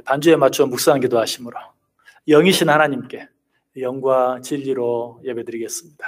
반주에 맞춰 묵상 기도하심으로 영이신 하나님께 영과 진리로 예배드리겠습니다.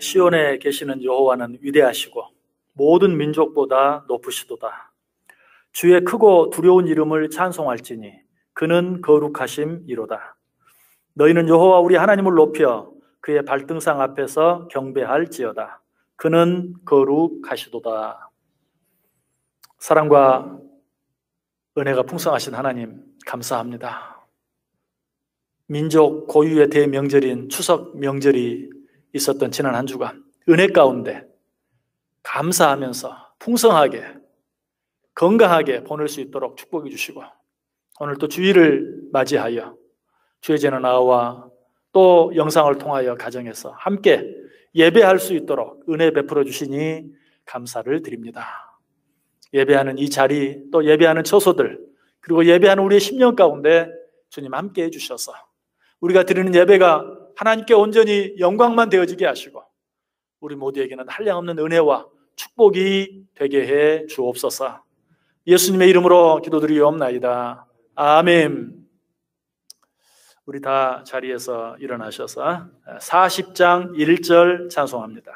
시온에 계시는 여호와는 위대하시고 모든 민족보다 높으시도다. 주의 크고 두려운 이름을 찬송할지니 그는 거룩하심이로다. 너희는 여호와 우리 하나님을 높여 그의 발등상 앞에서 경배할지어다. 그는 거룩하시도다. 사랑과 은혜가 풍성하신 하나님 감사합니다. 민족 고유의 대명절인 추석 명절이 있었던 지난 한 주간 은혜 가운데 감사하면서 풍성하게 건강하게 보낼 수 있도록 축복해 주시고, 오늘 또 주일을 맞이하여 주의 제는 나와 또 영상을 통하여 가정에서 함께 예배할 수 있도록 은혜 베풀어 주시니 감사를 드립니다. 예배하는 이 자리, 또 예배하는 처소들, 그리고 예배하는 우리의 심령 가운데 주님 함께 해주셔서 우리가 드리는 예배가 하나님께 온전히 영광만 되어지게 하시고 우리 모두에게는 한량없는 은혜와 축복이 되게 해 주옵소서. 예수님의 이름으로 기도드리옵나이다. 아멘. 우리 다 자리에서 일어나셔서 40장 1절 찬송합니다.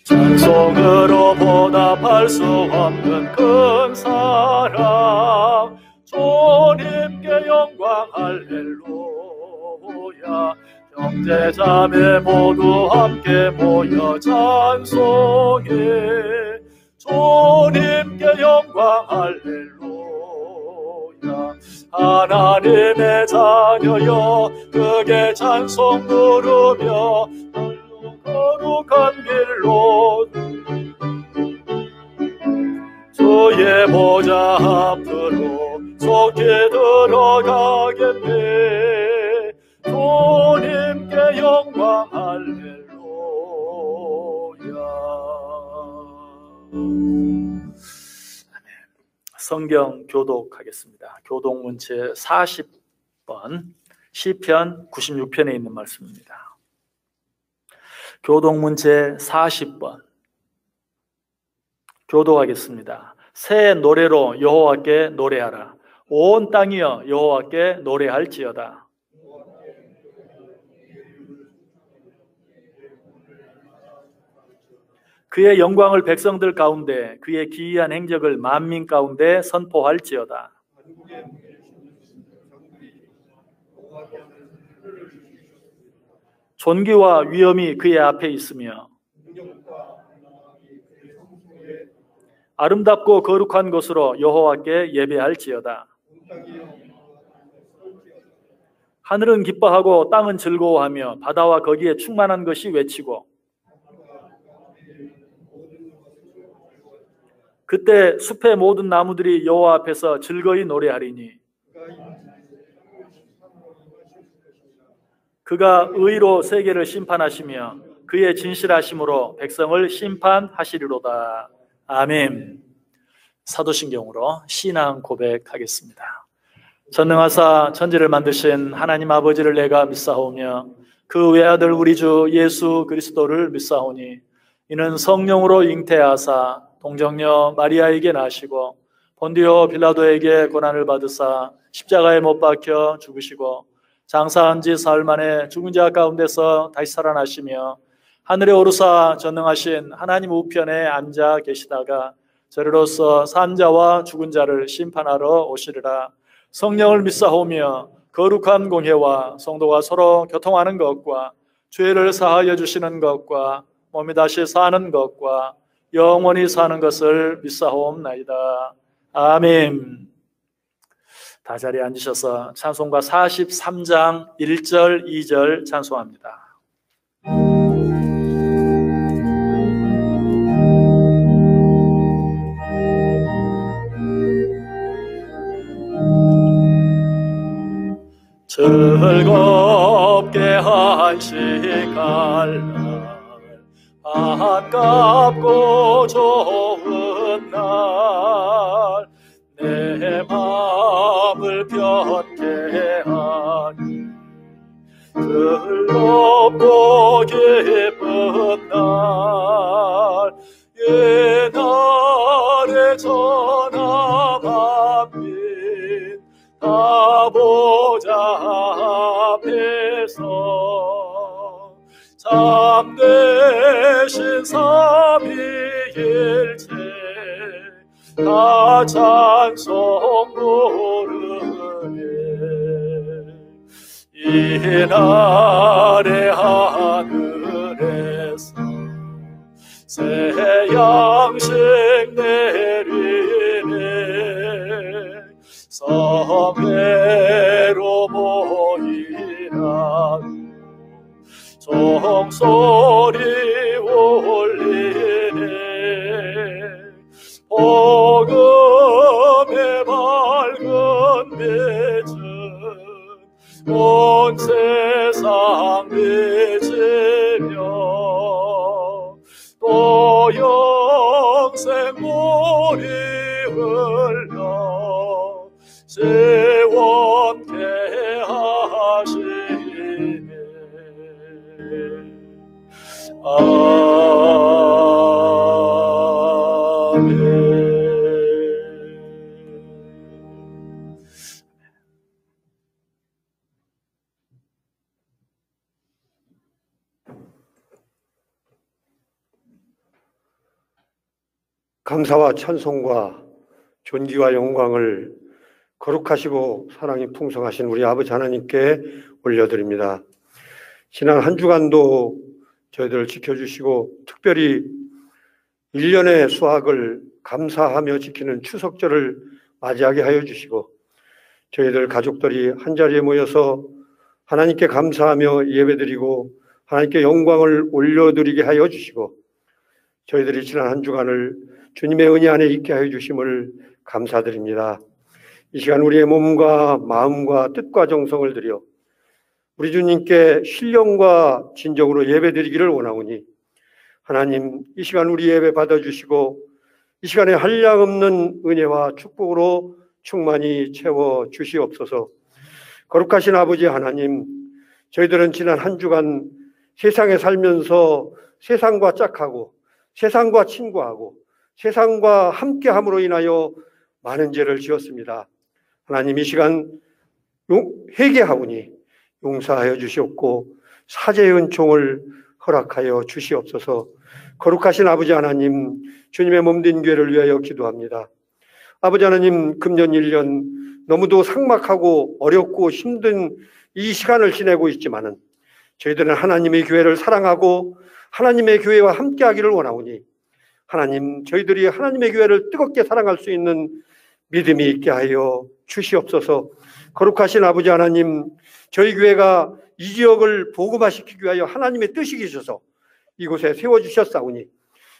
찬송으로 보답할 수 없는 큰 사랑, 주님께 영광 할렐루야. 형제자매 모두 함께 모여 찬송해. 주님께 영광 할렐루야. 하나님의 자녀여 크게 찬송 부르며 거룩한 길로 주의 보좌 앞으로 속히 들어가겠네. 주님께 영광 할렐루야. 성경 교독하겠습니다. 교독문체 40번, 시편 96편에 있는 말씀입니다. 교독문제 40번 교독하겠습니다. 새 노래로 여호와께 노래하라. 온 땅이여 여호와께 노래할지어다. 그의 영광을 백성들 가운데, 그의 기이한 행적을 만민 가운데 선포할지어다. 존귀와 위엄이 그의 앞에 있으며 아름답고 거룩한 것으로 여호와께 예배할지어다. 하늘은 기뻐하고 땅은 즐거워하며 바다와 거기에 충만한 것이 외치고, 그때 숲의 모든 나무들이 여호와 앞에서 즐거이 노래하리니 그가 의로 세계를 심판하시며 그의 진실하심으로 백성을 심판하시리로다. 아멘. 사도신경으로 신앙 고백하겠습니다. 전능하사 천지를 만드신 하나님 아버지를 내가 믿사오며 그 외아들 우리 주 예수 그리스도를 믿사오니 이는 성령으로 잉태하사 동정녀 마리아에게 나시고 본디오 빌라도에게 고난을 받으사 십자가에 못 박혀 죽으시고 장사한 지 사흘 만에 죽은 자 가운데서 다시 살아나시며 하늘에 오르사 전능하신 하나님 우편에 앉아 계시다가 저리로서 산 자와 죽은 자를 심판하러 오시리라. 성령을 믿사오며 거룩한 공회와 성도가 서로 교통하는 것과 죄를 사하여 주시는 것과 몸이 다시 사는 것과 영원히 사는 것을 믿사옵나이다. 아멘. 다 자리에 앉으셔서 찬송가 43장 1절 2절 찬송합니다. 즐겁게 한 시간 아깝고 좋은 날 내 마음을 편케 하니 즐겁고 기쁜 날 옛날에 전하 만민 다 보좌 앞에서 참되신 삼위일체 다 찬송 부르네. 이날의 하늘에서 새 양식 내리네. 성회로 모이라 종소리 울리네. 복음의 밝은 빛은 온 세상 비치며 또 영생 물이 흘러 시원케 하시네. 아멘. 감사와 찬송과 존귀와 영광을 거룩하시고 사랑이 풍성하신 우리 아버지 하나님께 올려드립니다. 지난 한 주간도 저희들을 지켜주시고 특별히 1년의 수학을 감사하며 지키는 추석절을 맞이하게 하여 주시고 저희들 가족들이 한자리에 모여서 하나님께 감사하며 예배드리고 하나님께 영광을 올려드리게 하여 주시고 저희들이 지난 한 주간을 주님의 은혜 안에 있게 하여 주심을 감사드립니다. 이 시간 우리의 몸과 마음과 뜻과 정성을 들여 우리 주님께 신령과 진정으로 예배드리기를 원하오니 하나님 이 시간 우리 예배 받아주시고 이 시간에 한량없는 은혜와 축복으로 충만히 채워 주시옵소서. 거룩하신 아버지 하나님, 저희들은 지난 한 주간 세상에 살면서 세상과 짝하고 세상과 친구하고 세상과 함께함으로 인하여 많은 죄를 지었습니다. 하나님 이 시간 회개하오니 용서하여 주시옵고 사죄의 은총을 허락하여 주시옵소서. 거룩하신 아버지 하나님, 주님의 몸된 교회를 위하여 기도합니다. 아버지 하나님, 금년 1년 너무도 삭막하고 어렵고 힘든 이 시간을 지내고 있지만은 저희들은 하나님의 교회를 사랑하고 하나님의 교회와 함께하기를 원하오니 하나님, 저희들이 하나님의 교회를 뜨겁게 사랑할 수 있는 믿음이 있게 하여 주시옵소서. 거룩하신 아버지 하나님, 저희 교회가 이 지역을 복음화시키기 위하여 하나님의 뜻이 계셔서 이곳에 세워주셨사오니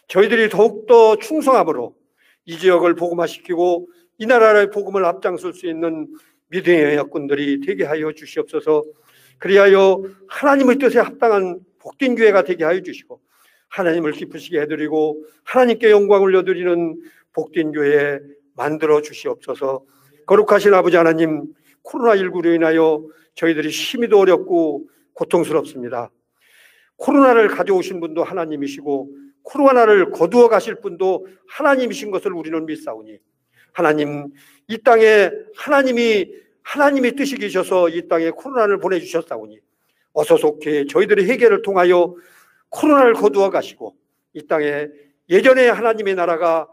저희들이 더욱더 충성함으로 이 지역을 복음화시키고 이 나라의 복음을 앞장설 수 있는 믿음의 약꾼들이 되게 하여 주시옵소서. 그리하여 하나님의 뜻에 합당한 복된 교회가 되게 하여 주시고 하나님을 기쁘시게 해드리고 하나님께 영광을 올려드리는 복된 교회 만들어 주시옵소서. 거룩하신 아버지 하나님, 코로나19로 인하여 저희들이 심히도 어렵고 고통스럽습니다. 코로나를 가져오신 분도 하나님이시고 코로나를 거두어 가실 분도 하나님이신 것을 우리는 믿사오니 하나님, 이 땅에 하나님의 뜻이 계셔서 이 땅에 코로나를 보내주셨사오니 어서 속히 저희들의 회개를 통하여 코로나를 거두어 가시고 이 땅에 예전에 하나님의 나라가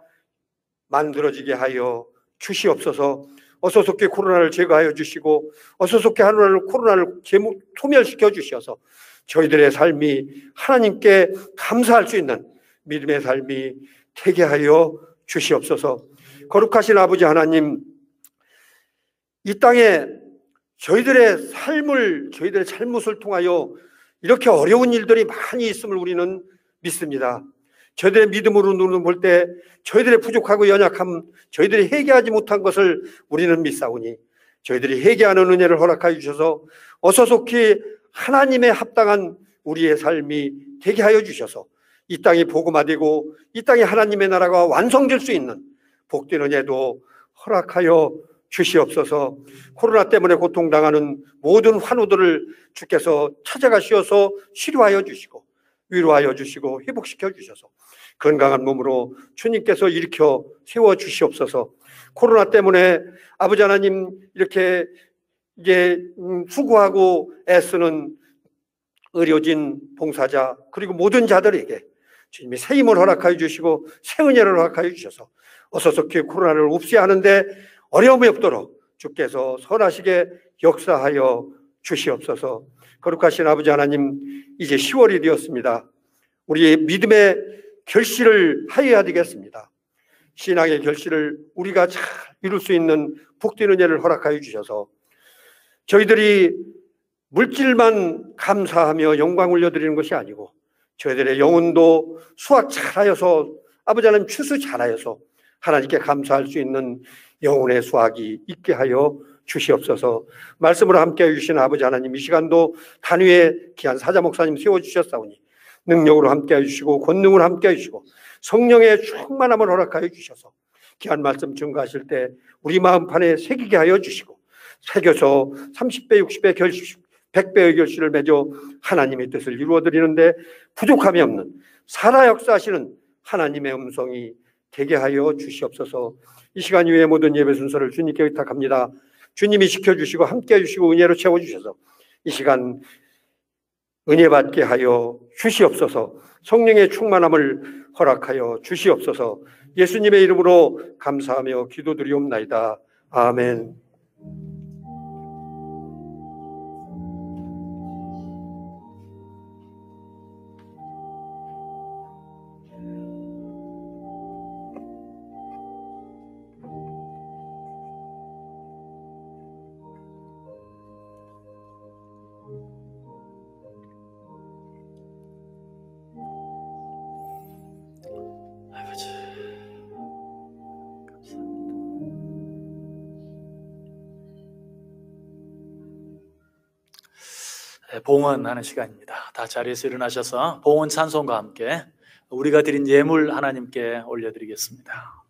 만들어지게 하여 주시옵소서. 어서 속히 코로나를 제거하여 주시고 어서 속히 코로나를 소멸시켜 주셔서 저희들의 삶이 하나님께 감사할 수 있는 믿음의 삶이 되게 하여 주시옵소서. 거룩하신 아버지 하나님, 이 땅에 저희들의 잘못을 통하여 이렇게 어려운 일들이 많이 있음을 우리는 믿습니다. 저희들의 믿음으로 눈을 볼 때 저희들의 부족하고 연약함, 저희들이 회개하지 못한 것을 우리는 믿사오니 저희들이 회개하는 은혜를 허락하여 주셔서 어서속히 하나님의 합당한 우리의 삶이 되게 하여 주셔서 이 땅이 복음화되고 이 땅에 하나님의 나라가 완성될 수 있는 복된 은혜도 허락하여 주시옵소서. 코로나 때문에 고통당하는 모든 환우들을 주께서 찾아가시어서 치료하여 주시고 위로하여 주시고 회복시켜 주셔서 건강한 몸으로 주님께서 일으켜 세워 주시옵소서. 코로나 때문에 아버지 하나님 이렇게 이제 수고하고 애쓰는 의료진, 봉사자 그리고 모든 자들에게 주님이 새 힘을 허락하여 주시고 새 은혜를 허락하여 주셔서 어서속히 코로나를 없애하는데 어려움이 없도록 주께서 선하시게 역사하여 주시옵소서. 거룩하신 아버지 하나님, 이제 10월이 되었습니다. 우리의 믿음의 결실을 하여야 되겠습니다. 신앙의 결실을 우리가 잘 이룰 수 있는 복된 은혜를 허락하여 주셔서 저희들이 물질만 감사하며 영광 올려드리는 것이 아니고 저희들의 영혼도 수확 잘하여서 아버지 하나님 추수 잘하여서 하나님께 감사할 수 있는 영혼의 수확이 있게 하여 주시옵소서. 말씀으로 함께해 주신 아버지 하나님, 이 시간도 단위의 귀한 사자 목사님 세워주셨사오니 능력으로 함께해 주시고 권능으로 함께해 주시고 성령의 충만함을 허락하여 주셔서 귀한 말씀 증거하실 때 우리 마음판에 새기게 하여 주시고 새겨서 30배, 60배, 100배의 결실을 맺어 하나님의 뜻을 이루어드리는데 부족함이 없는 살아 역사하시는 하나님의 음성이 되게 하여 주시옵소서. 이 시간 이후의 모든 예배 순서를 주님께 의탁합니다. 주님이 지켜주시고 함께해 주시고 은혜로 채워주셔서 이 시간 은혜 받게 하여 주시옵소서. 성령의 충만함을 허락하여 주시옵소서. 예수님의 이름으로 감사하며 기도드리옵나이다. 아멘. 봉헌하는 시간입니다. 다 자리에서 일어나셔서 봉헌 찬송과 함께 우리가 드린 예물 하나님께 올려드리겠습니다.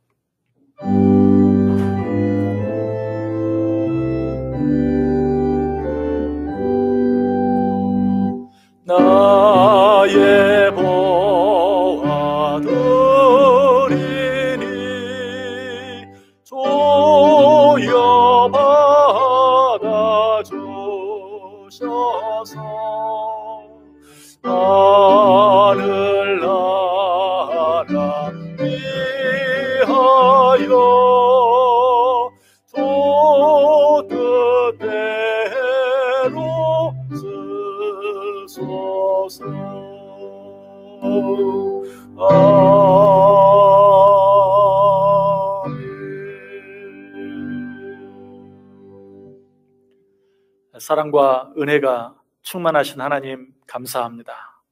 나의 보아드리니 조여 받아주셔서 하늘나라 위하여 도 뜻대로 쓰소서. 사랑과 은혜가 충만하신 하나님 감사합니다.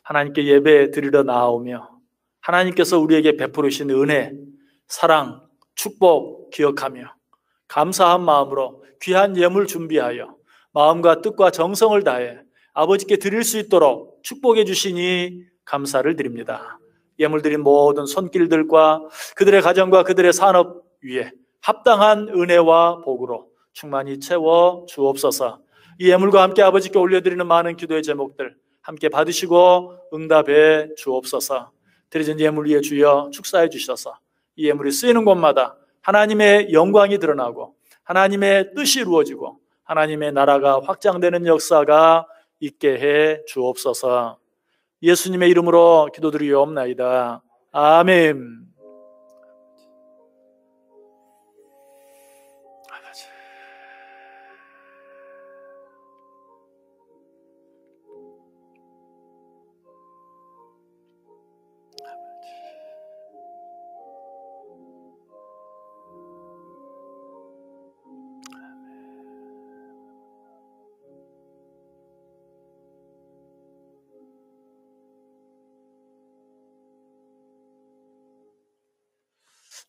하나님께 예배 드리러 나아오며 하나님께서 우리에게 베푸르신 은혜, 사랑, 축복 기억하며 감사한 마음으로 귀한 예물 준비하여 마음과 뜻과 정성을 다해 아버지께 드릴 수 있도록 축복해 주시니 감사를 드립니다. 예물 드린 모든 손길들과 그들의 가정과 그들의 산업 위에 합당한 은혜와 복으로 충만히 채워 주옵소서. 이 예물과 함께 아버지께 올려드리는 많은 기도의 제목들 함께 받으시고 응답해 주옵소서. 드려진 예물 위에 주여 축사해 주셔서 이 예물이 쓰이는 곳마다 하나님의 영광이 드러나고 하나님의 뜻이 이루어지고 하나님의 나라가 확장되는 역사가 있게 해 주옵소서. 예수님의 이름으로 기도드리옵나이다. 아멘.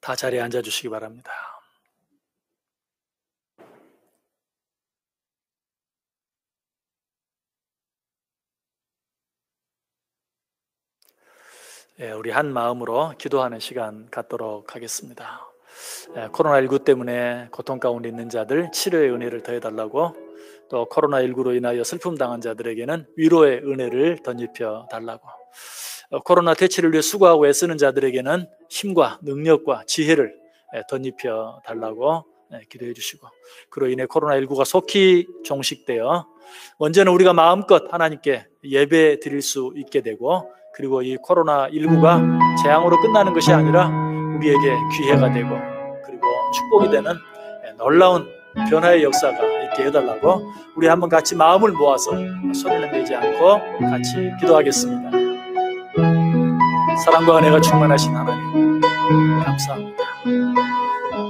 다 자리에 앉아주시기 바랍니다. 우리 한 마음으로 기도하는 시간 갖도록 하겠습니다. 코로나19 때문에 고통 가운데 있는 자들 치료의 은혜를 더해달라고, 또 코로나19로 인하여 슬픔 당한 자들에게는 위로의 은혜를 덧입혀 달라고, 코로나 퇴치를 위해 수고하고 애쓰는 자들에게는 힘과 능력과 지혜를 덧입혀 달라고 기도해 주시고, 그로 인해 코로나19가 속히 종식되어 먼저는 우리가 마음껏 하나님께 예배 드릴 수 있게 되고, 그리고 이 코로나19가 재앙으로 끝나는 것이 아니라 우리에게 기회가 되고, 그리고 축복이 되는 놀라운 변화의 역사가 있게 해달라고, 우리 한번 같이 마음을 모아서 소리는 내지 않고 같이 기도하겠습니다. 사랑과 은혜가 충만하신 하나님, 감사합니다.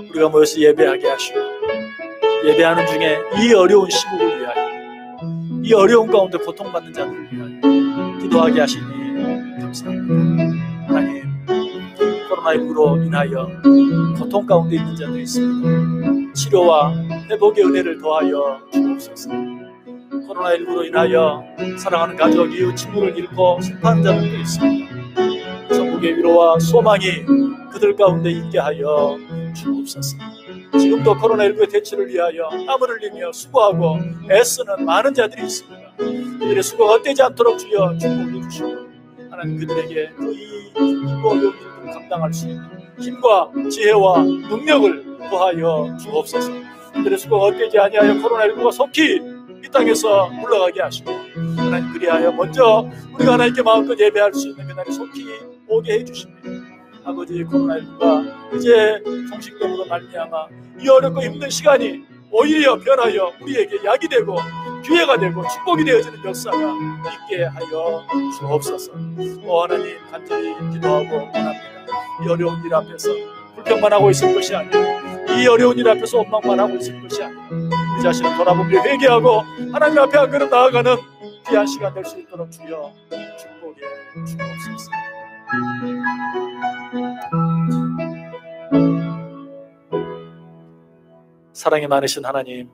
우리가 모여서 예배하게 하시고, 예배하는 중에 이 어려운 시국을 위하여, 이 어려운 가운데 고통받는 자들을 위하여 기도하게 하시니 감사합니다. 하나님, 코로나19로 인하여 고통 가운데 있는 자들이 있습니다. 치료와 회복의 은혜를 더하여 주옵소서. 코로나19로 인하여 사랑하는 가족, 이웃, 친구를 잃고 슬퍼하는 자들도 있습니다. 천국의 위로와 소망이 그들 가운데 있게 하여 주옵소서. 지금도 코로나19의 대처를 위하여 땀을 흘리며 수고하고 애쓰는 많은 자들이 있습니다. 그들의 수고가 헛되지 않도록 주여 축복해 주시고, 하나님 그들에게 이 힘과 어려운 일들을 감당할 수 있는 힘과 지혜와 능력을 더하여 주옵소서. 그들의 수고가 헛되지 아니하여 코로나19가 속히 이 땅에서 물러가게 하시고, 하나님 그리하여 먼저 우리가 하나님께 마음껏 예배할 수 있는 그날이 속히 오게 해주시며, 아버지 코로나19가 이제 종식됨으로 말미암아 이 어렵고 힘든 시간이 오히려 변하여 우리에게 약이 되고 기회가 되고 축복이 되어지는 역사가 있게 하여 주옵소서. 하나님, 간절히 기도하고 원합니다. 이 어려운 일 앞에서 불평만 하고 있을 것이 아니고, 이 어려운 일 앞에서 원망만 하고 있을 것이 아니고, 그 자신을 돌아보며 회개하고 하나님 앞에 한 걸음 나아가는 귀한 시간 될 수 있도록 주여 축복해 주옵소서. 사랑이 많으신 하나님,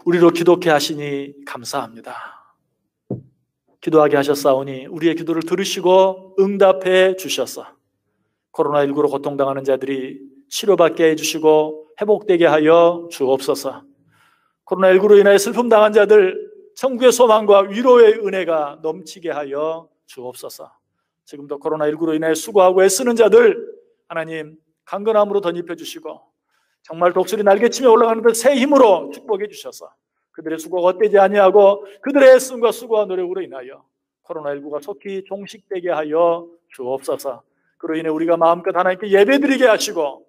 우리로 기도케 하시니 감사합니다. 기도하게 하셨사오니 우리의 기도를 들으시고 응답해 주셔서 코로나19로 고통당하는 자들이 치료받게 해주시고 회복되게 하여 주옵소서. 코로나19로 인하여 슬픔 당한 자들 천국의 소망과 위로의 은혜가 넘치게 하여 주옵소서. 지금도 코로나19로 인하여 수고하고 애쓰는 자들 하나님 강건함으로 덧입혀 주시고, 정말 독수리 날개치며 올라가는 듯 새 힘으로 축복해 주셔서 그들의 수고가 헛되지 아니하고 그들의 애씀과 수고와 노력으로 인하여 코로나19가 속히 종식되게 하여 주옵소서. 그로 인해 우리가 마음껏 하나님께 예배드리게 하시고,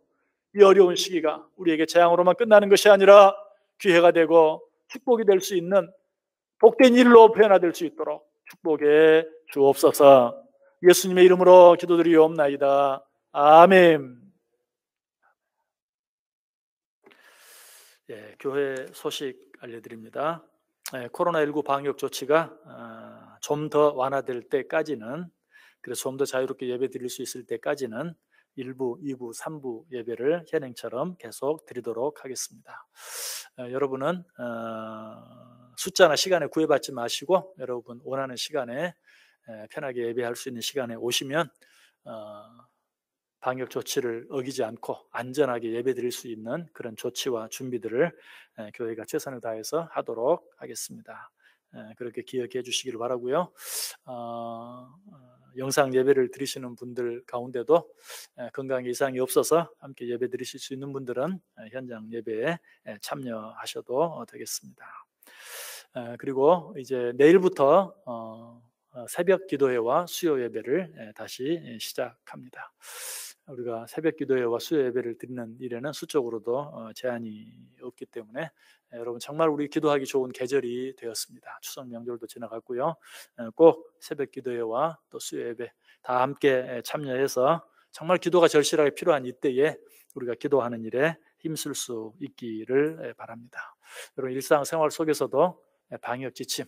이 어려운 시기가 우리에게 재앙으로만 끝나는 것이 아니라 기회가 되고 축복이 될 수 있는 복된 일로 변화될 수 있도록 축복해 주옵소서. 예수님의 이름으로 기도드리옵나이다. 아멘. 교회 소식 알려드립니다. 코로나19 방역 조치가 좀 더 완화될 때까지는, 그래서 좀 더 자유롭게 예배 드릴 수 있을 때까지는 1부, 2부, 3부 예배를 현행처럼 계속 드리도록 하겠습니다. 여러분은 숫자나 시간에 구애받지 마시고, 여러분 원하는 시간에 편하게 예배할 수 있는 시간에 오시면 방역 조치를 어기지 않고 안전하게 예배 드릴 수 있는 그런 조치와 준비들을 교회가 최선을 다해서 하도록 하겠습니다. 그렇게 기억해 주시기를 바라고요. 영상 예배를 드리시는 분들 가운데도 건강에 이상이 없어서 함께 예배 드리실 수 있는 분들은 현장 예배에 참여하셔도 되겠습니다. 그리고 이제 내일부터 새벽 기도회와 수요 예배를 다시 시작합니다. 우리가 새벽 기도회와 수요 예배를 드리는 일에는 수적으로도 제한이 없기 때문에 여러분 정말 우리 기도하기 좋은 계절이 되었습니다. 추석 명절도 지나갔고요. 꼭 새벽 기도회와 또 수요 예배 다 함께 참여해서 정말 기도가 절실하게 필요한 이때에 우리가 기도하는 일에 힘쓸 수 있기를 바랍니다. 여러분 일상생활 속에서도 방역 지침,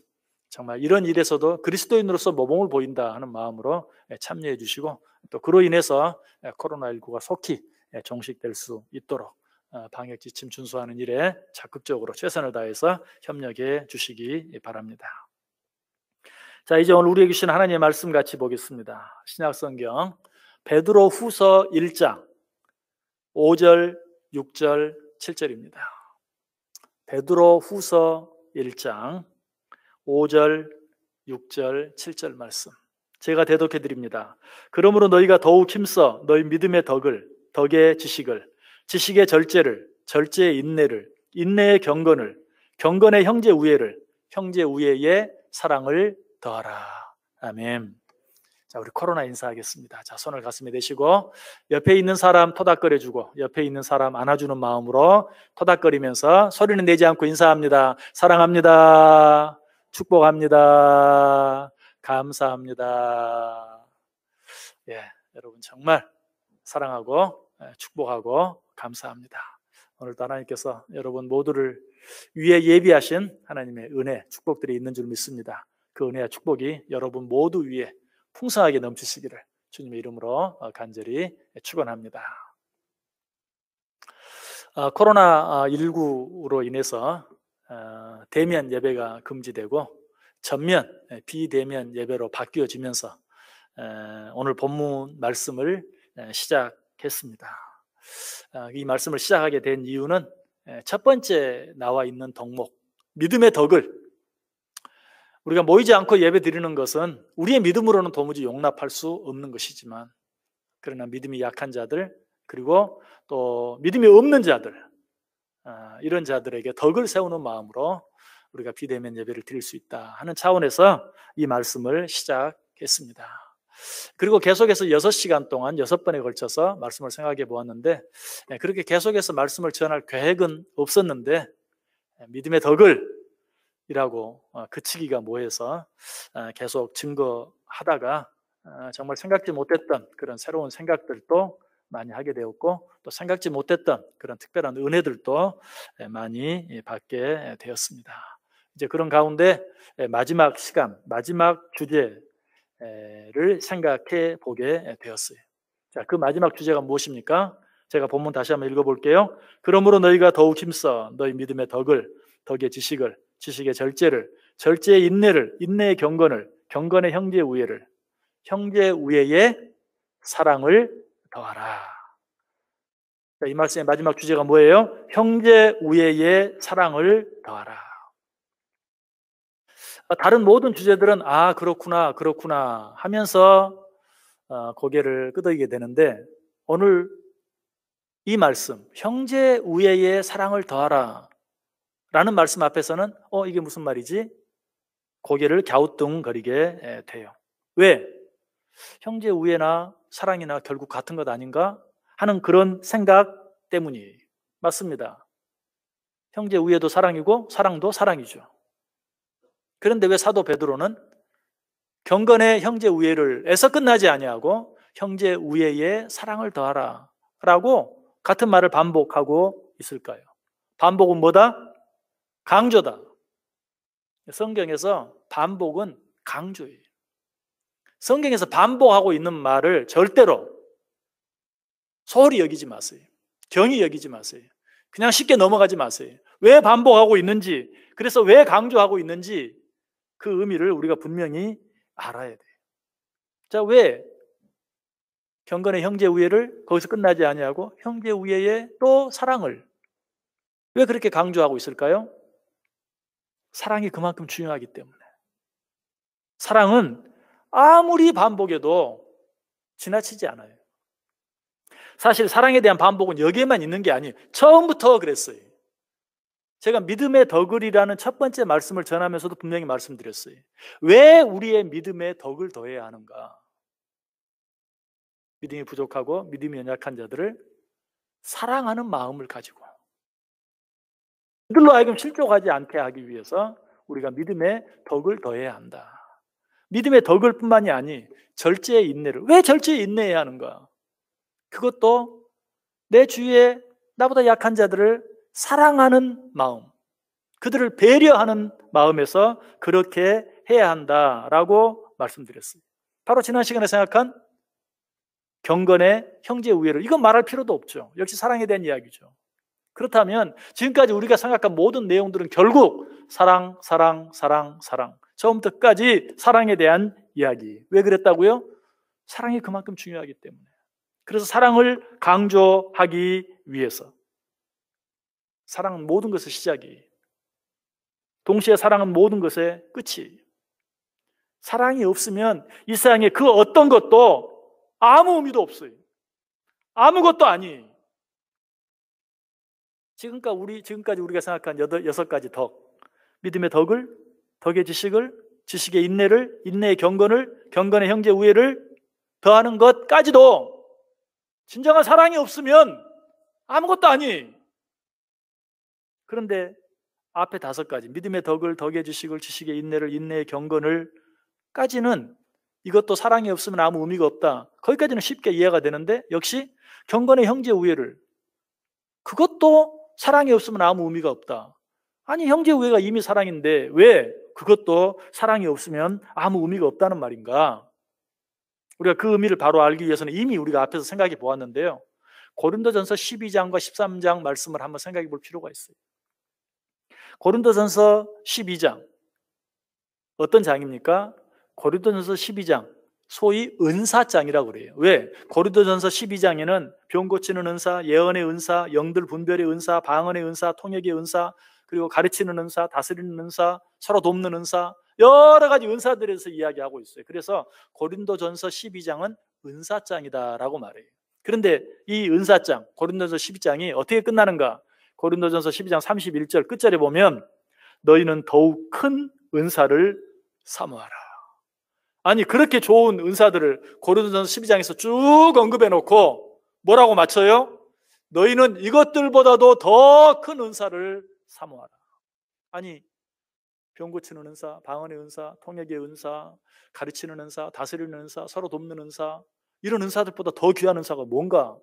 정말 이런 일에서도 그리스도인으로서 모범을 보인다 하는 마음으로 참여해 주시고, 또 그로 인해서 코로나19가 속히 종식될 수 있도록 방역 지침 준수하는 일에 적극적으로 최선을 다해서 협력해 주시기 바랍니다. 자, 이제 오늘 우리에게 주신 하나님의 말씀 같이 보겠습니다. 신약성경 베드로 후서 1장 5절, 6절, 7절입니다. 베드로 후서 1장 5절, 6절, 7절 말씀 제가 대독해 드립니다. 그러므로 너희가 더욱 힘써 너희 믿음의 덕의 지식을, 지식의 절제를, 절제의 인내를, 인내의 경건을, 경건의 형제 우애를, 형제 우애의 사랑을 더하라. 아멘. 자, 우리 코로나 인사하겠습니다. 자, 손을 가슴에 대시고 옆에 있는 사람 토닥거려주고 옆에 있는 사람 안아주는 마음으로 토닥거리면서 소리는 내지 않고 인사합니다. 사랑합니다. 축복합니다. 감사합니다. 예, 여러분 정말 사랑하고 축복하고 감사합니다. 오늘도 하나님께서 여러분 모두를 위해 예비하신 하나님의 은혜, 축복들이 있는 줄 믿습니다. 그 은혜와 축복이 여러분 모두 위에 풍성하게 넘치시기를 주님의 이름으로 간절히 축원합니다. 코로나19로 인해서 대면 예배가 금지되고 전면, 비대면 예배로 바뀌어지면서 오늘 본문 말씀을 시작했습니다. 이 말씀을 시작하게 된 이유는 첫 번째 나와 있는 덕목, 믿음의 덕을 우리가 모이지 않고 예배 드리는 것은 우리의 믿음으로는 도무지 용납할 수 없는 것이지만, 그러나 믿음이 약한 자들, 그리고 또 믿음이 없는 자들, 이런 자들에게 덕을 세우는 마음으로 우리가 비대면 예배를 드릴 수 있다 하는 차원에서 이 말씀을 시작했습니다. 그리고 계속해서 6시간 동안 6번에 걸쳐서 말씀을 생각해 보았는데, 그렇게 계속해서 말씀을 전할 계획은 없었는데 믿음의 덕을 이라고 그치기가 뭐해서 계속 증거하다가 정말 생각지 못했던 그런 새로운 생각들도 많이 하게 되었고, 또 생각지 못했던 그런 특별한 은혜들도 많이 받게 되었습니다. 이제 그런 가운데 마지막 시간, 마지막 주제를 생각해 보게 되었어요. 자, 그 마지막 주제가 무엇입니까? 제가 본문 다시 한번 읽어볼게요. 그러므로 너희가 더욱 힘써 너희 믿음의 덕을, 덕의 지식을, 지식의 절제를, 절제의 인내를, 인내의 경건을, 경건의 형제 우애를, 형제 우애의 사랑을 더하라. 자, 이 말씀의 마지막 주제가 뭐예요? 형제 우애의 사랑을 더하라. 다른 모든 주제들은 그렇구나 그렇구나 하면서 고개를 끄덕이게 되는데, 오늘 이 말씀 형제 우애의 사랑을 더하라 라는 말씀 앞에서는 이게 무슨 말이지? 고개를 갸우뚱거리게 돼요. 왜? 형제 우애나 사랑이나 결국 같은 것 아닌가 하는 그런 생각 때문이에요. 맞습니다. 형제 우애도 사랑이고 사랑도 사랑이죠. 그런데 왜 사도 베드로는 경건의 형제 우애를 애써 끝나지 아니하고 형제 우애의 사랑을 더하라 라고 같은 말을 반복하고 있을까요? 반복은 뭐다? 강조다. 성경에서 반복은 강조예요. 성경에서 반복하고 있는 말을 절대로 소홀히 여기지 마세요. 경히 여기지 마세요. 그냥 쉽게 넘어가지 마세요. 왜 반복하고 있는지, 그래서 왜 강조하고 있는지 그 의미를 우리가 분명히 알아야 돼요. 자, 왜 경건의 형제 우애를 거기서 끝나지 아니하고 형제 우애의 또 사랑을 왜 그렇게 강조하고 있을까요? 사랑이 그만큼 중요하기 때문에. 사랑은 아무리 반복해도 지나치지 않아요. 사실 사랑에 대한 반복은 여기에만 있는 게 아니에요. 처음부터 그랬어요. 제가 믿음의 덕을이라는 첫 번째 말씀을 전하면서도 분명히 말씀드렸어요. 왜 우리의 믿음의 덕을 더해야 하는가? 믿음이 부족하고 믿음이 연약한 자들을 사랑하는 마음을 가지고 그들로 하여금 실족하지 않게 하기 위해서 우리가 믿음의 덕을 더해야 한다. 믿음의 덕을 뿐만이 아니 절제의 인내를. 왜 절제의 인내해야 하는가? 그것도 내 주위에 나보다 약한 자들을 사랑하는 마음, 그들을 배려하는 마음에서 그렇게 해야 한다라고 말씀드렸어요. 바로 지난 시간에 생각한 경건의 형제 우애를, 이건 말할 필요도 없죠. 역시 사랑에 대한 이야기죠. 그렇다면 지금까지 우리가 생각한 모든 내용들은 결국 사랑, 사랑, 사랑, 사랑, 처음부터 끝까지 사랑에 대한 이야기. 왜 그랬다고요? 사랑이 그만큼 중요하기 때문에. 그래서 사랑을 강조하기 위해서. 사랑은 모든 것의 시작이, 동시에 사랑은 모든 것의 끝이. 사랑이 없으면 이 세상에 그 어떤 것도 아무 의미도 없어요. 아무것도 아니에요. 지금까지 우리가 생각한 6가지 덕, 믿음의 덕을, 덕의 지식을, 지식의 인내를, 인내의 경건을, 경건의 형제 우애를 더하는 것까지도 진정한 사랑이 없으면 아무것도 아니에요. 그런데 앞에 5가지, 믿음의 덕을, 덕의 지식을, 지식의 인내를, 인내의 경건을 까지는 이것도 사랑이 없으면 아무 의미가 없다. 거기까지는 쉽게 이해가 되는데, 역시 경건의 형제 우애를, 그것도 사랑이 없으면 아무 의미가 없다. 아니, 형제 우애가 이미 사랑인데 왜 그것도 사랑이 없으면 아무 의미가 없다는 말인가? 우리가 그 의미를 바로 알기 위해서는 이미 우리가 앞에서 생각해 보았는데요, 고린도전서 12장과 13장 말씀을 한번 생각해 볼 필요가 있어요. 고린도전서 12장 어떤 장입니까? 고린도전서 12장 소위 은사장이라고 그래요. 왜? 고린도전서 12장에는 병 고치는 은사, 예언의 은사, 영들 분별의 은사, 방언의 은사, 통역의 은사, 그리고 가르치는 은사, 다스리는 은사, 서로 돕는 은사, 여러 가지 은사들에 대해서 이야기하고 있어요. 그래서 고린도전서 12장은 은사장이다라고 말해요. 그런데 이 은사장, 고린도전서 12장이 어떻게 끝나는가? 고린도전서 12장 31절 끝절에 보면 너희는 더욱 큰 은사를 사모하라. 아니, 그렇게 좋은 은사들을 고린도전서 12장에서 쭉 언급해 놓고 뭐라고 맞춰요? 너희는 이것들보다도 더 큰 은사를 사모하라. 아니, 병 고치는 은사, 방언의 은사, 통역의 은사, 가르치는 은사, 다스리는 은사, 서로 돕는 은사, 이런 은사들보다 더 귀한 은사가 뭔가?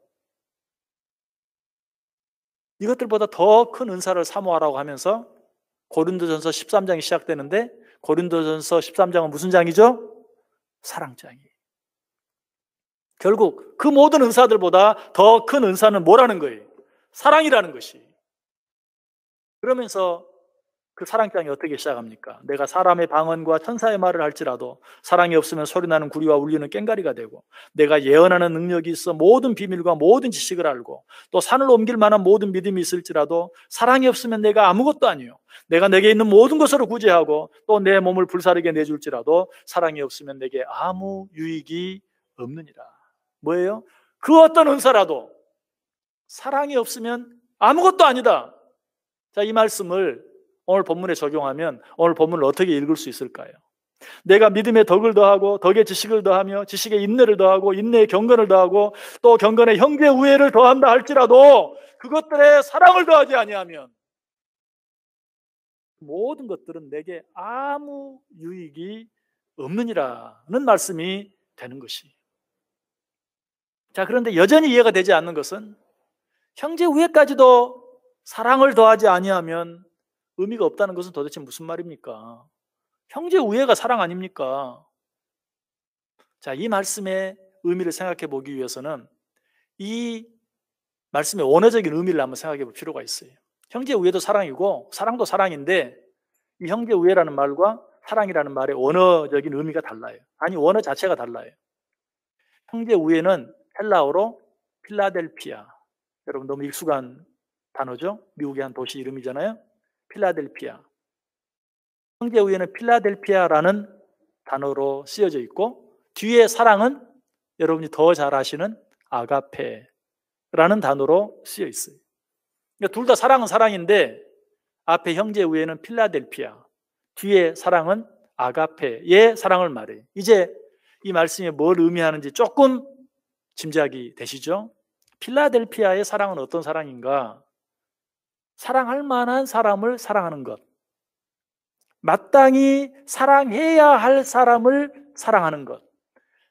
이것들보다 더 큰 은사를 사모하라고 하면서 고린도전서 13장이 시작되는데, 고린도전서 13장은 무슨 장이죠? 사랑장이. 결국 그 모든 은사들보다 더 큰 은사는 뭐라는 거예요? 사랑이라는 것이. 그러면서 그 사랑장이 어떻게 시작합니까? 내가 사람의 방언과 천사의 말을 할지라도 사랑이 없으면 소리나는 구리와 울리는 꽹가리가 되고, 내가 예언하는 능력이 있어 모든 비밀과 모든 지식을 알고 또 산을 옮길 만한 모든 믿음이 있을지라도 사랑이 없으면 내가 아무것도 아니요, 내가 내게 있는 모든 것으로 구제하고 또 내 몸을 불사르게 내줄지라도 사랑이 없으면 내게 아무 유익이 없느니라. 뭐예요? 그 어떤 은사라도 사랑이 없으면 아무것도 아니다. 자, 이 말씀을 오늘 본문에 적용하면 오늘 본문을 어떻게 읽을 수 있을까요? 내가 믿음의 덕을 더하고 덕의 지식을 더하며 지식의 인내를 더하고 인내의 경건을 더하고 또 경건의 형제 우애를 더한다 할지라도 그것들에 사랑을 더하지 아니하면 모든 것들은 내게 아무 유익이 없느니라는 말씀이 되는 것이. 자, 그런데 여전히 이해가 되지 않는 것은 형제 우애까지도 사랑을 더하지 아니하면 의미가 없다는 것은 도대체 무슨 말입니까? 형제 우애가 사랑 아닙니까? 자, 이 말씀의 의미를 생각해 보기 위해서는 이 말씀의 원어적인 의미를 한번 생각해 볼 필요가 있어요. 형제 우애도 사랑이고 사랑도 사랑인데 이 형제 우애라는 말과 사랑이라는 말의 원어적인 의미가 달라요. 아니, 원어 자체가 달라요. 형제 우애는 헬라어로 필라델피아, 여러분 너무 익숙한 단어죠? 미국의 한 도시 이름이잖아요. 필라델피아. 형제 우애는 필라델피아라는 단어로 쓰여져 있고, 뒤에 사랑은 여러분이 더 잘 아시는 아가페라는 단어로 쓰여 있어요. 그러니까 둘 다 사랑은 사랑인데 앞에 형제 우애는 필라델피아, 뒤에 사랑은 아가페의 사랑을 말해요. 이제 이 말씀이 뭘 의미하는지 조금 짐작이 되시죠? 필라델피아의 사랑은 어떤 사랑인가? 사랑할 만한 사람을 사랑하는 것, 마땅히 사랑해야 할 사람을 사랑하는 것,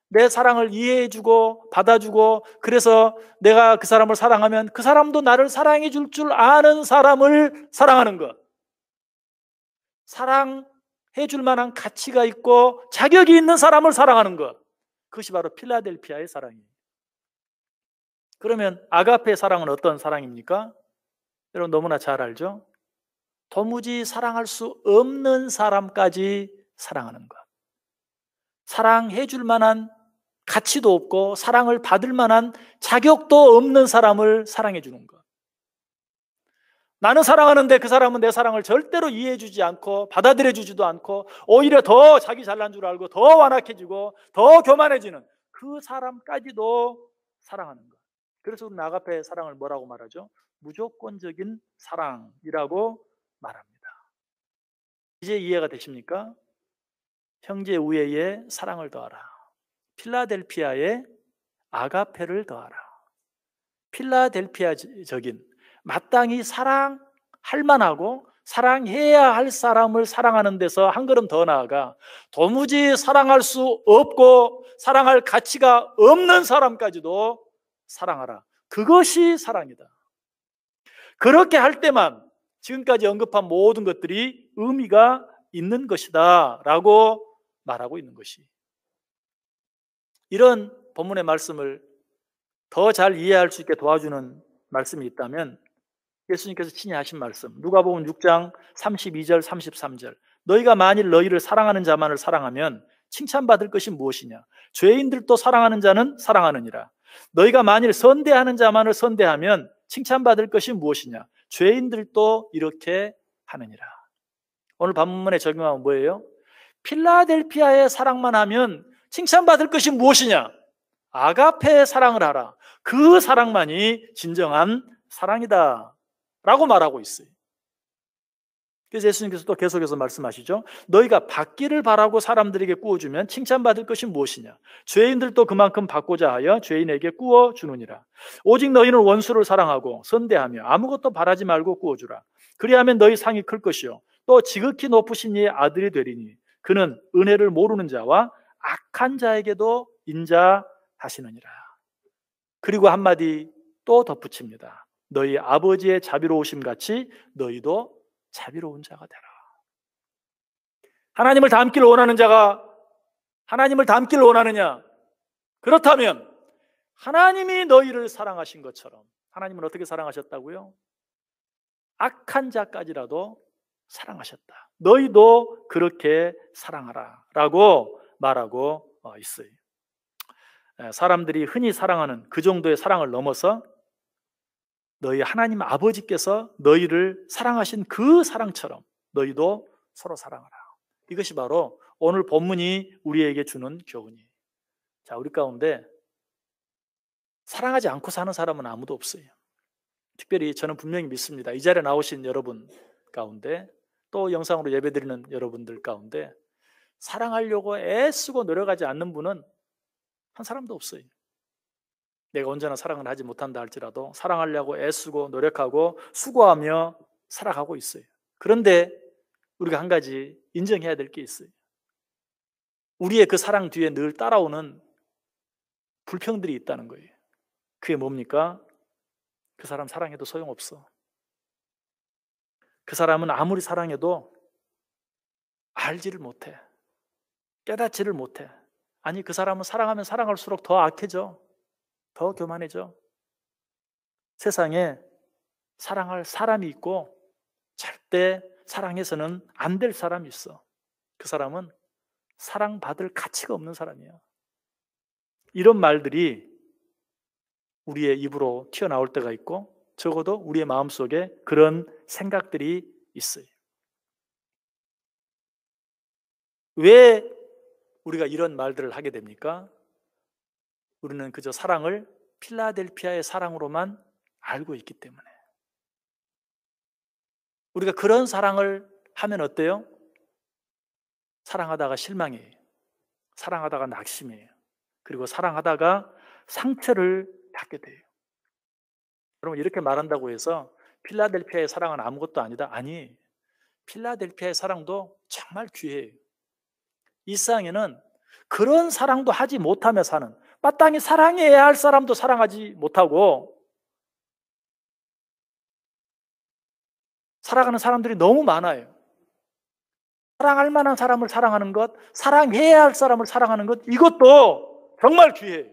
내 사랑을 이해해주고 받아주고, 그래서 내가 그 사람을 사랑하면 그 사람도 나를 사랑해 줄 줄 아는 사람을 사랑하는 것, 사랑해 줄 만한 가치가 있고 자격이 있는 사람을 사랑하는 것, 그것이 바로 필라델피아의 사랑이에요. 그러면 아가페의 사랑은 어떤 사랑입니까? 여러분 너무나 잘 알죠? 도무지 사랑할 수 없는 사람까지 사랑하는 것. 사랑해 줄 만한 가치도 없고 사랑을 받을 만한 자격도 없는 사람을 사랑해 주는 것. 나는 사랑하는데 그 사람은 내 사랑을 절대로 이해해 주지 않고 받아들여 주지도 않고 오히려 더 자기 잘난 줄 알고 더 완악해지고 더 교만해지는 그 사람까지도 사랑하는 것. 그래서 우리는 아가페 사랑을 뭐라고 말하죠? 무조건적인 사랑이라고 말합니다. 이제 이해가 되십니까? 형제 우애에 사랑을 더하라. 필라델피아에 아가페를 더하라. 필라델피아적인 마땅히 사랑할 만하고 사랑해야 할 사람을 사랑하는 데서 한 걸음 더 나아가 도무지 사랑할 수 없고 사랑할 가치가 없는 사람까지도 사랑하라. 그것이 사랑이다. 그렇게 할 때만 지금까지 언급한 모든 것들이 의미가 있는 것이다 라고 말하고 있는 것이, 이런 본문의 말씀을 더 잘 이해할 수 있게 도와주는 말씀이 있다면 예수님께서 친히 하신 말씀, 누가복음 6장 32절 33절, 너희가 만일 너희를 사랑하는 자만을 사랑하면 칭찬받을 것이 무엇이냐? 죄인들도 사랑하는 자는 사랑하느니라. 너희가 만일 선대하는 자만을 선대하면 칭찬받을 것이 무엇이냐? 죄인들도 이렇게 하느니라. 오늘 본문에 적용하면 뭐예요? 필라델피아의 사랑만 하면 칭찬받을 것이 무엇이냐? 아가페의 사랑을 하라. 그 사랑만이 진정한 사랑이다 라고 말하고 있어요. 그래서 예수님께서 또 계속해서 말씀하시죠. 너희가 받기를 바라고 사람들에게 구워주면 칭찬받을 것이 무엇이냐? 죄인들도 그만큼 받고자 하여 죄인에게 구워주느니라. 오직 너희는 원수를 사랑하고 선대하며 아무것도 바라지 말고 구워주라. 그리하면 너희 상이 클 것이요 또 지극히 높으신 이의 아들이 되리니 그는 은혜를 모르는 자와 악한 자에게도 인자하시느니라. 그리고 한마디 또 덧붙입니다. 너희 아버지의 자비로우심 같이 너희도 자비로운 자가 되라. 하나님을 닮기를 원하는 자가 하나님을 닮기를 원하느냐? 그렇다면 하나님이 너희를 사랑하신 것처럼, 하나님은 어떻게 사랑하셨다고요? 악한 자까지라도 사랑하셨다. 너희도 그렇게 사랑하라 라고 말하고 있어요. 사람들이 흔히 사랑하는 그 정도의 사랑을 넘어서 너희 하나님 아버지께서 너희를 사랑하신 그 사랑처럼 너희도 서로 사랑하라. 이것이 바로 오늘 본문이 우리에게 주는 교훈이에요. 자, 우리 가운데 사랑하지 않고 사는 사람은 아무도 없어요. 특별히 저는 분명히 믿습니다. 이 자리에 나오신 여러분 가운데 또 영상으로 예배드리는 여러분들 가운데 사랑하려고 애쓰고 노력하지 않는 분은 한 사람도 없어요. 내가 언제나 사랑을 하지 못한다 할지라도 사랑하려고 애쓰고 노력하고 수고하며 살아가고 있어요. 그런데 우리가 한 가지 인정해야 될 게 있어요. 우리의 그 사랑 뒤에 늘 따라오는 불평들이 있다는 거예요. 그게 뭡니까? 그 사람 사랑해도 소용없어. 그 사람은 아무리 사랑해도 알지를 못해. 깨닫지를 못해. 아니, 그 사람은 사랑하면 사랑할수록 더 악해져. 더 교만해져. 세상에 사랑할 사람이 있고 절대 사랑해서는 안 될 사람이 있어. 그 사람은 사랑받을 가치가 없는 사람이야. 이런 말들이 우리의 입으로 튀어나올 때가 있고 적어도 우리의 마음속에 그런 생각들이 있어요. 왜 우리가 이런 말들을 하게 됩니까? 우리는 그저 사랑을 필라델피아의 사랑으로만 알고 있기 때문에. 우리가 그런 사랑을 하면 어때요? 사랑하다가 실망해요. 사랑하다가 낙심해요. 그리고 사랑하다가 상처를 받게 돼요. 여러분, 이렇게 말한다고 해서 필라델피아의 사랑은 아무것도 아니다? 아니, 필라델피아의 사랑도 정말 귀해요. 이 세상에는 그런 사랑도 하지 못하며 사는, 마땅히 사랑해야 할 사람도 사랑하지 못하고 살아가는 사람들이 너무 많아요. 사랑할 만한 사람을 사랑하는 것, 사랑해야 할 사람을 사랑하는 것, 이것도 정말 귀해요.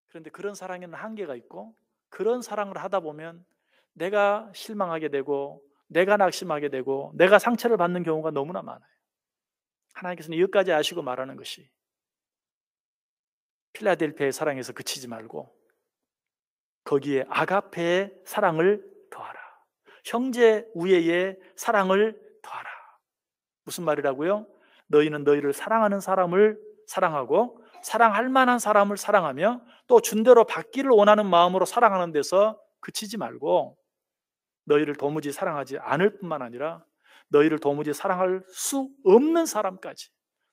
그런데 그런 사랑에는 한계가 있고, 그런 사랑을 하다 보면 내가 실망하게 되고, 내가 낙심하게 되고, 내가 상처를 받는 경우가 너무나 많아요. 하나님께서는 이것까지 아시고 말하는 것이, 필라델피아의 사랑에서 그치지 말고 거기에 아가페의 사랑을 더하라. 형제 우애의 사랑을 더하라. 무슨 말이라고요? 너희는 너희를 사랑하는 사람을 사랑하고 사랑할 만한 사람을 사랑하며 또 준대로 받기를 원하는 마음으로 사랑하는 데서 그치지 말고 너희를 도무지 사랑하지 않을 뿐만 아니라 너희를 도무지 사랑할 수 없는 사람까지,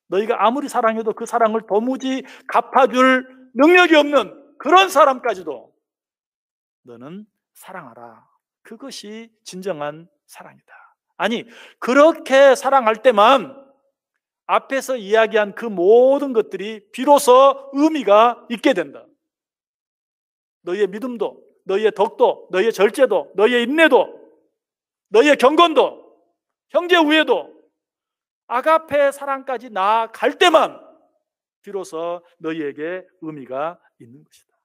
너희가 아무리 사랑해도 그 사랑을 도무지 갚아줄 능력이 없는 그런 사람까지도 너는 사랑하라. 그것이 진정한 사랑이다. 아니, 그렇게 사랑할 때만 앞에서 이야기한 그 모든 것들이 비로소 의미가 있게 된다. 너희의 믿음도, 너희의 덕도, 너희의 절제도, 너희의 인내도, 너희의 경건도, 형제 우애도, 아가페 사랑까지 나아갈 때만 비로소 너희에게 의미가 있는 것이다.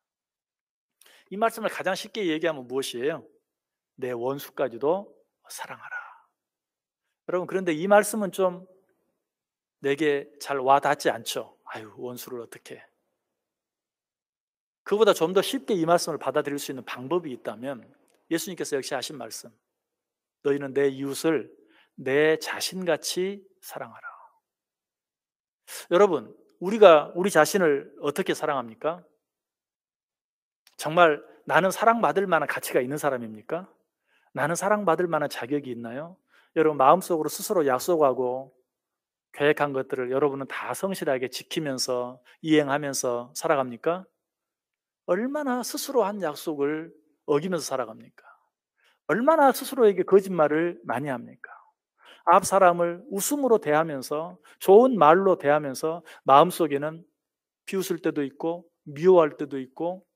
이 말씀을 가장 쉽게 얘기하면 무엇이에요? 내 원수까지도 사랑하라. 여러분, 그런데 이 말씀은 좀 내게 잘 와닿지 않죠? 아유, 원수를 어떻게. 그보다 좀 더 쉽게 이 말씀을 받아들일 수 있는 방법이 있다면 예수님께서 역시 하신 말씀, 너희는 내 이웃을 내 자신같이 사랑하라. 여러분, 우리가 우리 자신을 어떻게 사랑합니까? 정말 나는 사랑받을 만한 가치가 있는 사람입니까? 나는 사랑받을 만한 자격이 있나요? 여러분, 마음속으로 스스로 약속하고 계획한 것들을 여러분은 다 성실하게 지키면서 이행하면서 살아갑니까? 얼마나 스스로 한 약속을 어기면서 살아갑니까? 얼마나 스스로에게 거짓말을 많이 합니까? 앞 사람을 웃음으로 대하면서, 좋은 말로 대하면서 마음속에는 비웃을 때도 있고 미워할 때도 있고,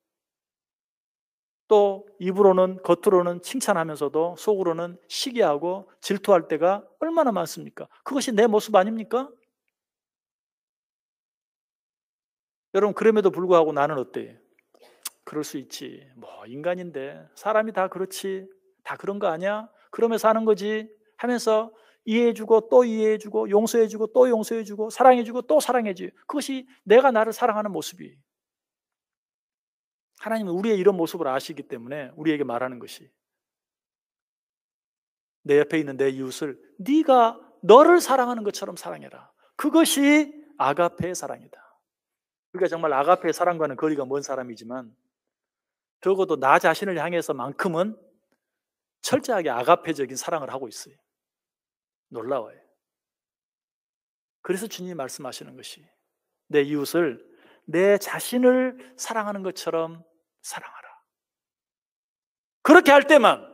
또 입으로는, 겉으로는 칭찬하면서도 속으로는 시기하고 질투할 때가 얼마나 많습니까? 그것이 내 모습 아닙니까? 여러분, 그럼에도 불구하고 나는 어때요? 그럴 수 있지. 뭐 인간인데 사람이 다 그렇지. 다 그런 거 아니야? 그러면서 하는 거지 하면서 이해해주고 또 이해해주고 용서해주고 또 용서해주고 사랑해주고 또 사랑해주고, 그것이 내가 나를 사랑하는 모습이. 하나님은 우리의 이런 모습을 아시기 때문에 우리에게 말하는 것이, 내 옆에 있는 내 이웃을 네가 너를 사랑하는 것처럼 사랑해라. 그것이 아가페의 사랑이다. 우리가 정말 아가페의 사랑과는 거리가 먼 사람이지만 적어도 나 자신을 향해서만큼은 철저하게 아가페적인 사랑을 하고 있어요. 놀라워요. 그래서 주님이 말씀하시는 것이, 내 이웃을 내 자신을 사랑하는 것처럼 사랑하라. 그렇게 할 때만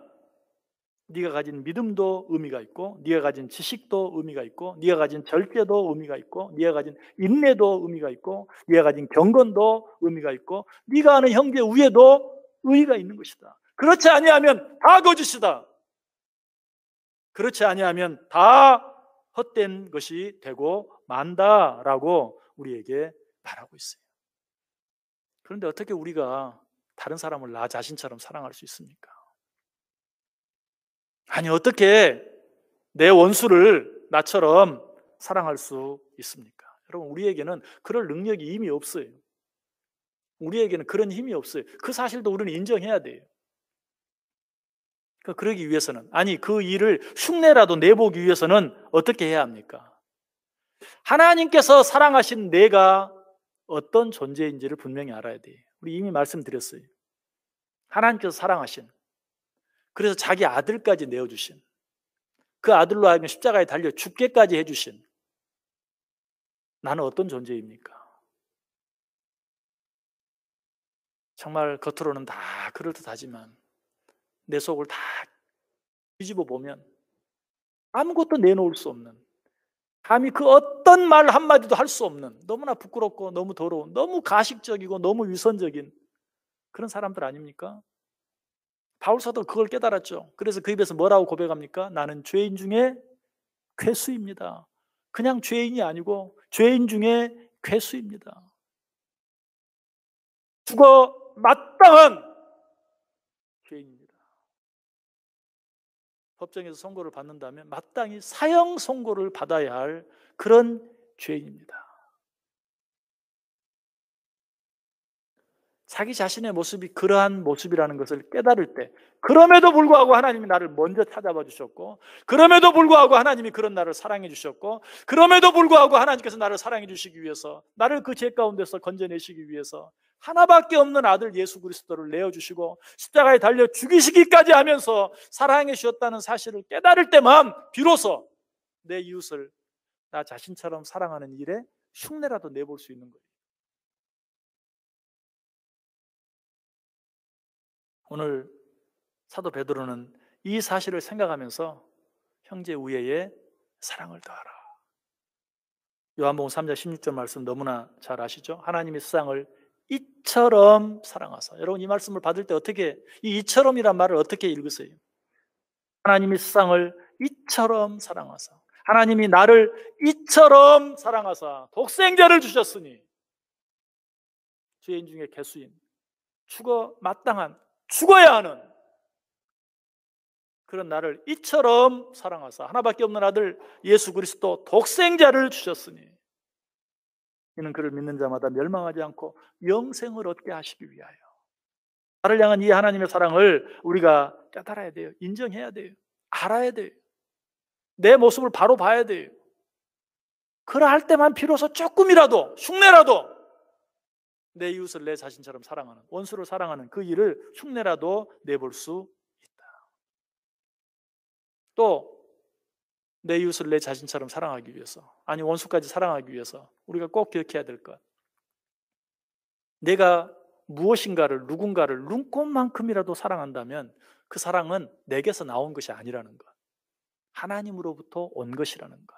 네가 가진 믿음도 의미가 있고, 네가 가진 지식도 의미가 있고, 네가 가진 절제도 의미가 있고, 네가 가진 인내도 의미가 있고, 네가 가진 경건도 의미가 있고, 네가 아는 형제 우애도 의의가 있는 것이다. 그렇지 아니하면 다 거짓이다. 그렇지 아니하면 다 헛된 것이 되고 만다라고 우리에게 말하고 있어요. 그런데 어떻게 우리가 다른 사람을 나 자신처럼 사랑할 수 있습니까? 아니, 어떻게 내 원수를 나처럼 사랑할 수 있습니까? 여러분, 우리에게는 그럴 능력이 이미 없어요. 우리에게는 그런 힘이 없어요. 그 사실도 우리는 인정해야 돼요. 그러기 위해서는, 아니, 그 일을 흉내라도 내보기 위해서는 어떻게 해야 합니까? 하나님께서 사랑하신 내가 어떤 존재인지를 분명히 알아야 돼요. 우리 이미 말씀드렸어요. 하나님께서 사랑하신, 그래서 자기 아들까지 내어주신, 그 아들로 하여금 십자가에 달려 죽게까지 해주신 나는 어떤 존재입니까? 정말 겉으로는 다 그럴듯하지만 내 속을 다 뒤집어 보면 아무것도 내놓을 수 없는, 감히 그 어떤 말 한마디도 할 수 없는, 너무나 부끄럽고 너무 더러운, 너무 가식적이고 너무 위선적인 그런 사람들 아닙니까? 바울 사도 그걸 깨달았죠. 그래서 그 입에서 뭐라고 고백합니까? 나는 죄인 중에 괴수입니다. 그냥 죄인이 아니고 죄인 중에 괴수입니다. 죽어 마땅한 죄인입니다. 법정에서 선고를 받는다면 마땅히 사형 선고를 받아야 할 그런 죄인입니다. 자기 자신의 모습이 그러한 모습이라는 것을 깨달을 때, 그럼에도 불구하고 하나님이 나를 먼저 찾아봐 주셨고, 그럼에도 불구하고 하나님이 그런 나를 사랑해 주셨고, 그럼에도 불구하고 하나님께서 나를 사랑해 주시기 위해서, 나를 그 죄 가운데서 건져내시기 위해서 하나밖에 없는 아들 예수 그리스도를 내어주시고 십자가에 달려 죽이시기까지 하면서 사랑해 주셨다는 사실을 깨달을 때만 비로소 내 이웃을 나 자신처럼 사랑하는 일에 흉내라도 내볼 수 있는 거예요. 오늘 사도 베드로는 이 사실을 생각하면서 형제 우애에 사랑을 더하라. 요한복음 3장 16절 말씀 너무나 잘 아시죠? 하나님이 세상을 이처럼 사랑하사. 여러분 이 말씀을 받을 때 어떻게, 이 이처럼이란 말을 어떻게 읽으세요? 하나님이 세상을 이처럼 사랑하사, 하나님이 나를 이처럼 사랑하사 독생자를 주셨으니, 죄인 중에 괴수인, 죽어 마땅한, 죽어야 하는 그런 나를 이처럼 사랑하사 하나밖에 없는 아들 예수 그리스도 독생자를 주셨으니 이는 그를 믿는 자마다 멸망하지 않고 영생을 얻게 하시기 위하여. 나를 향한 이 하나님의 사랑을 우리가 깨달아야 돼요. 인정해야 돼요. 알아야 돼요. 내 모습을 바로 봐야 돼요. 그러할 때만 비로소 조금이라도, 흉내라도 내 이웃을 내 자신처럼 사랑하는, 원수를 사랑하는 그 일을 흉내라도 내볼 수 있다. 또 내 이웃을 내 자신처럼 사랑하기 위해서, 아니 원수까지 사랑하기 위해서 우리가 꼭 기억해야 될 것, 내가 무엇인가를, 누군가를 눈꼽만큼이라도 사랑한다면 그 사랑은 내게서 나온 것이 아니라는 것, 하나님으로부터 온 것이라는 것.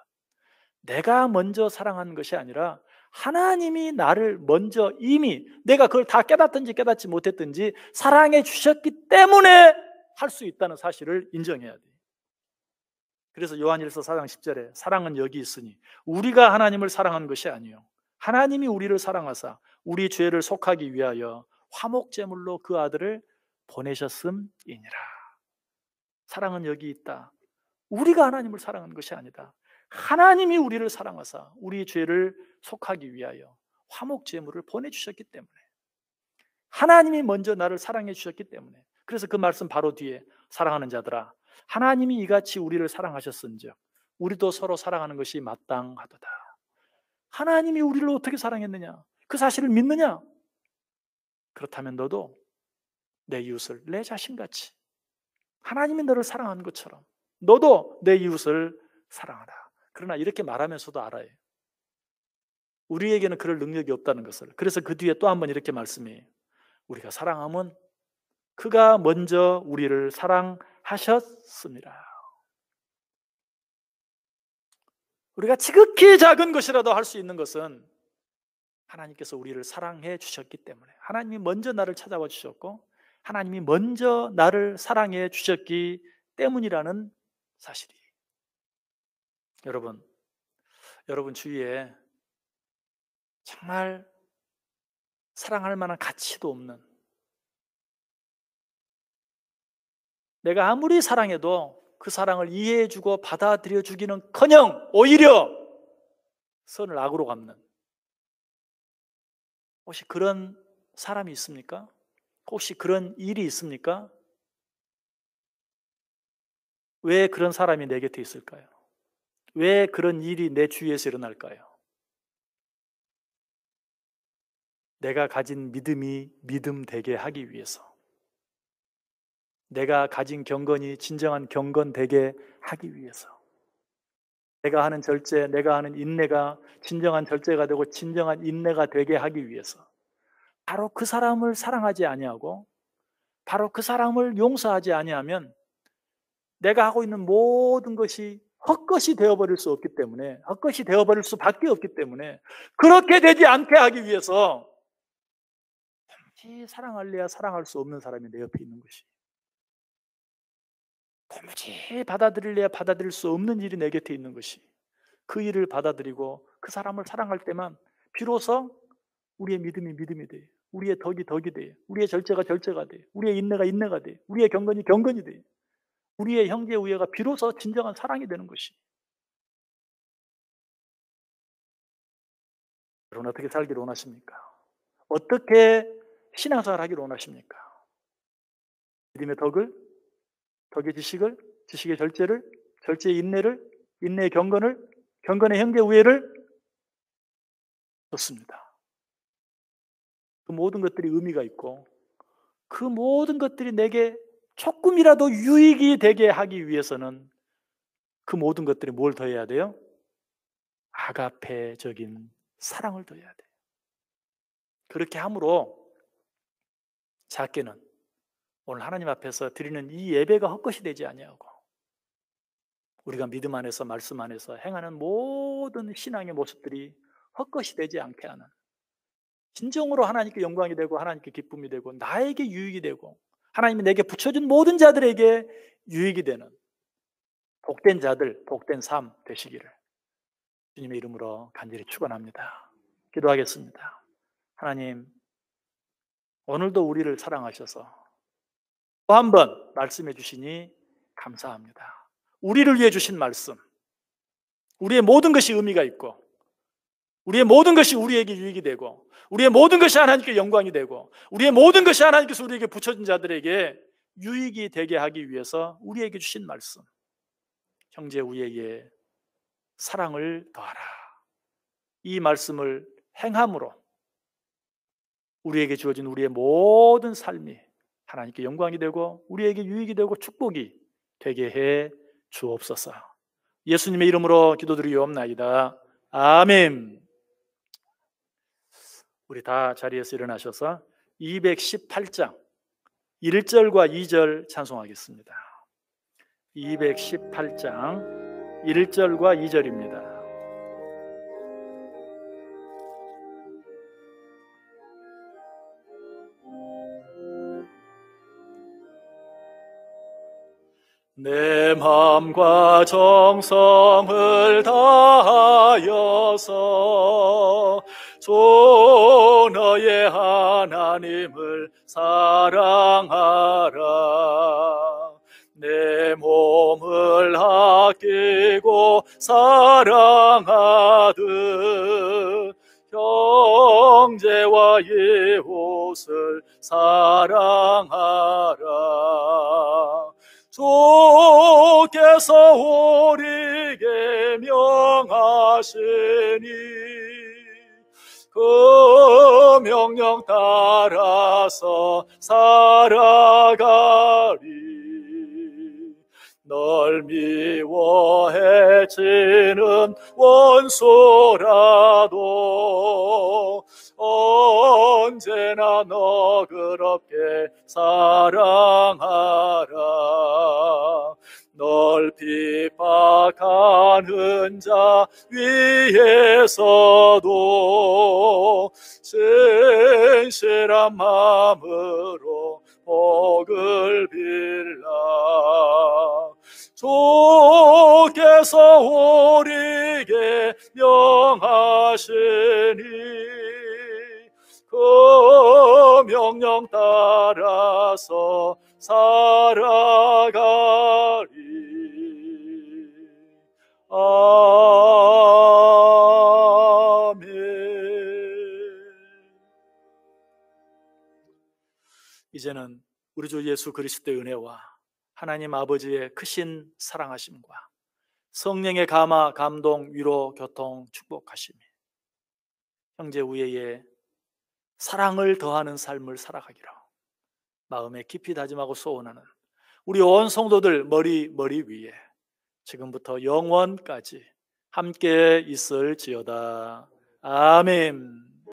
내가 먼저 사랑한 것이 아니라 하나님이 나를 먼저 이미, 내가 그걸 다 깨닫든지 깨닫지 못했든지 사랑해 주셨기 때문에 할 수 있다는 사실을 인정해야 돼요. 그래서 요한일서 4장 10절에 사랑은 여기 있으니 우리가 하나님을 사랑한 것이 아니요 하나님이 우리를 사랑하사 우리 죄를 속하기 위하여 화목제물로 그 아들을 보내셨음이니라. 사랑은 여기 있다. 우리가 하나님을 사랑한 것이 아니다. 하나님이 우리를 사랑하사 우리 죄를 속하기 위하여 화목제물을 보내주셨기 때문에, 하나님이 먼저 나를 사랑해 주셨기 때문에. 그래서 그 말씀 바로 뒤에 사랑하는 자들아 하나님이 이같이 우리를 사랑하셨은즉 우리도 서로 사랑하는 것이 마땅하도다. 하나님이 우리를 어떻게 사랑했느냐, 그 사실을 믿느냐? 그렇다면 너도 내 이웃을 내 자신같이 하나님이 너를 사랑한 것처럼 너도 내 이웃을 사랑하라. 그러나 이렇게 말하면서도 알아요, 우리에게는 그럴 능력이 없다는 것을. 그래서 그 뒤에 또 한 번 이렇게 말씀해요. 우리가 사랑하면 그가 먼저 우리를 사랑하셨습니다. 우리가 지극히 작은 것이라도 할 수 있는 것은 하나님께서 우리를 사랑해 주셨기 때문에, 하나님이 먼저 나를 찾아와 주셨고 하나님이 먼저 나를 사랑해 주셨기 때문이라는 사실이. 여러분 주위에 정말 사랑할 만한 가치도 없는, 내가 아무리 사랑해도 그 사랑을 이해해주고 받아들여주기는커녕 오히려 선을 악으로 갚는, 혹시 그런 사람이 있습니까? 혹시 그런 일이 있습니까? 왜 그런 사람이 내 곁에 있을까요? 왜 그런 일이 내 주위에서 일어날까요? 내가 가진 믿음이 믿음되게 하기 위해서, 내가 가진 경건이 진정한 경건되게 하기 위해서, 내가 하는 절제, 내가 하는 인내가 진정한 절제가 되고 진정한 인내가 되게 하기 위해서, 바로 그 사람을 사랑하지 아니하고 바로 그 사람을 용서하지 아니하면 내가 하고 있는 모든 것이 헛것이 되어버릴 수 없기 때문에, 헛것이 되어버릴 수밖에 없기 때문에, 그렇게 되지 않게 하기 위해서 사랑할래야 사랑할 수 없는 사람이 내 옆에 있는 것이, 도무지 받아들일래야 받아들일 수 없는 일이 내 곁에 있는 것이, 그 일을 받아들이고 그 사람을 사랑할 때만 비로소 우리의 믿음이 돼. 우리의 덕이 돼. 우리의 절제가 돼. 우리의 인내가 돼. 우리의 경건이 돼. 우리의 형제 우애가 비로소 진정한 사랑이 되는 것이. 여러분 어떻게 살기를 원하십니까? 어떻게 신앙생활 하기를 원하십니까? 믿음의 덕의 지식의 절제를, 절제의 인내를, 인내의 경건을, 경건의 형제 우애를. 좋습니다. 그 모든 것들이 의미가 있고 그 모든 것들이 내게 조금이라도 유익이 되게 하기 위해서는 그 모든 것들이 뭘 더해야 돼요? 아가페적인 사랑을 더해야 돼요. 그렇게 함으로 작게는 오늘 하나님 앞에서 드리는 이 예배가 헛것이 되지 아니하고 우리가 믿음 안에서 말씀 안에서 행하는 모든 신앙의 모습들이 헛것이 되지 않게 하는, 진정으로 하나님께 영광이 되고 하나님께 기쁨이 되고 나에게 유익이 되고 하나님이 내게 붙여준 모든 자들에게 유익이 되는 복된 자들, 복된 삶 되시기를 주님의 이름으로 간절히 축원합니다. 기도하겠습니다. 하나님, 오늘도 우리를 사랑하셔서 또 한 번 말씀해 주시니 감사합니다. 우리를 위해 주신 말씀, 우리의 모든 것이 의미가 있고 우리의 모든 것이 우리에게 유익이 되고 우리의 모든 것이 하나님께 영광이 되고 우리의 모든 것이 하나님께서 우리에게 붙여준 자들에게 유익이 되게 하기 위해서 우리에게 주신 말씀, 형제 우애의 사랑을 더하라, 이 말씀을 행함으로 우리에게 주어진 우리의 모든 삶이 하나님께 영광이 되고 우리에게 유익이 되고 축복이 되게 해 주옵소서. 예수님의 이름으로 기도드리옵나이다. 아멘. 우리 다 자리에서 일어나셔서 218장 1절과 2절 찬송하겠습니다. 218장 1절과 2절입니다. 내 마음과 정성을 다하여서 주 너의 하나님을 사랑하라. 내 몸을 아끼고 사랑하듯 형제와 이웃을 사랑하라. 주께서 우리에게 명하시니 그 명령 따라서 살아가리. 널 미워 해치는 원수라도 언제나 너그럽게 사랑하라. 널 핍박하는 자 위에서도 진실한 마음으로 복을 빌라. 주께서 우리에게 명하시니 그 명령 따라서 살아가리. 아멘. 이제는 우리 주 예수 그리스도의 은혜와 하나님 아버지의 크신 사랑하심과 성령의 감화, 감동, 위로, 교통, 축복하심이 형제 우애의 사랑을 더하는 삶을 살아가기로 마음에 깊이 다짐하고 소원하는 우리 온 성도들 머리 위에 지금부터 영원까지 함께 있을지어다. 아멘.